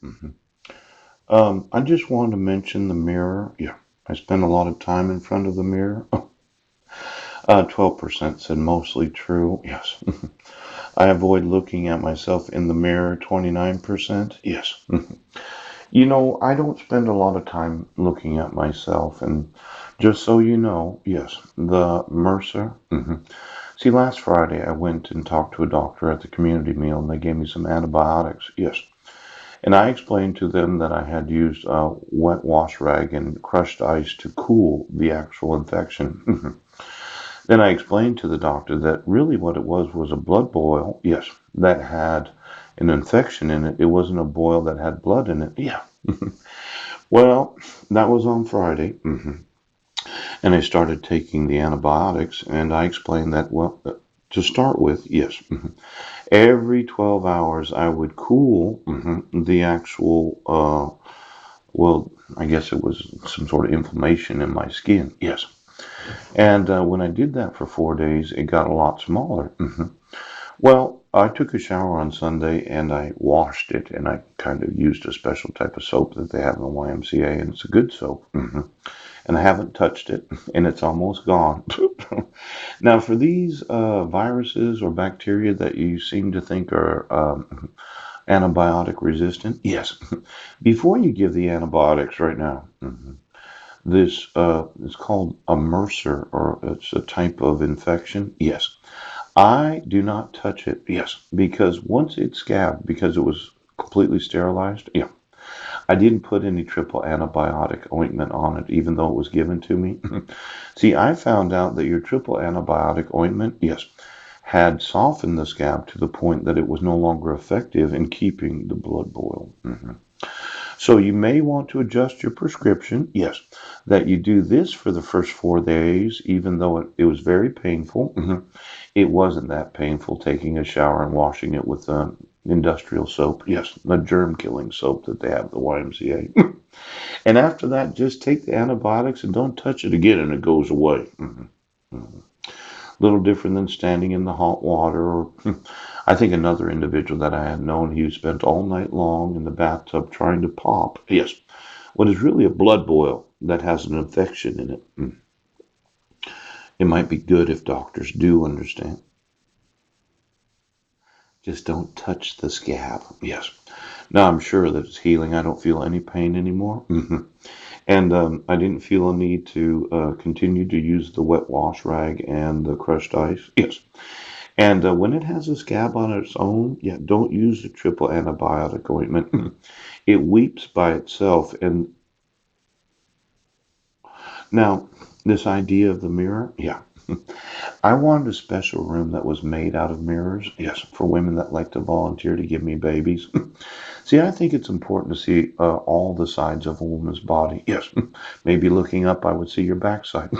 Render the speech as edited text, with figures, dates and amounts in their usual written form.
hmm I just wanted to mention the mirror. Yeah, I spend a lot of time in front of the mirror. 12% said mostly true. Yes. I avoid looking at myself in the mirror. 29%. Yes. I don't spend a lot of time looking at myself. And just so you know, yes, the Mercer. See, last Friday I went and talked to a doctor at the community meal and they gave me some antibiotics. Yes. And I explained to them that I had used a wet wash rag and crushed ice to cool the actual infection. Then I explained to the doctor that really what it was a blood boil, yes, that had an infection in it. It wasn't a boil that had blood in it. Yeah. Well, that was on Friday. And I started taking the antibiotics, and I explained that, well, to start with, yes, every 12 hours I would cool the actual, well, I guess it was some sort of inflammation in my skin. Yes. And when I did that for 4 days, it got a lot smaller. Well, I took a shower on Sunday and I washed it, and I kind of used a special type of soap that they have in the YMCA, and it's a good soap. And I haven't touched it, and it's almost gone. Now, for these viruses or bacteria that you seem to think are antibiotic resistant, yes, before you give the antibiotics right now, this is called a MRSA, or it's a type of infection. Yes, I do not touch it. Yes, because once it scabbed, because it was completely sterilized. Yeah, I didn't put any triple antibiotic ointment on it, even though it was given to me. See, I found out that your triple antibiotic ointment, yes, had softened the scab to the point that it was no longer effective in keeping the blood boil. So you may want to adjust your prescription. Yes, that you do this for the first 4 days, even though it was very painful. It wasn't that painful taking a shower and washing it with industrial soap. Yes, the germ killing soap that they have at the YMCA. And after that, just take the antibiotics and don't touch it again, and it goes away. Little different than standing in the hot water. Or I think another individual that I had known, he spent all night long in the bathtub trying to pop. Yes, what is really a blood boil that has an infection in it. It might be good if doctors do understand. Just don't touch the scab. Yes. Now I'm sure that it's healing. I don't feel any pain anymore. And I didn't feel a need to continue to use the wet wash rag and the crushed ice. Yes. And when it has a scab on its own, yeah, don't use the triple antibiotic ointment. It weeps by itself. And now, this idea of the mirror, yeah. I wanted a special room that was made out of mirrors. Yes, for women that like to volunteer to give me babies. See, I think it's important to see all the sides of a woman's body. Yes, maybe looking up, I would see your backside.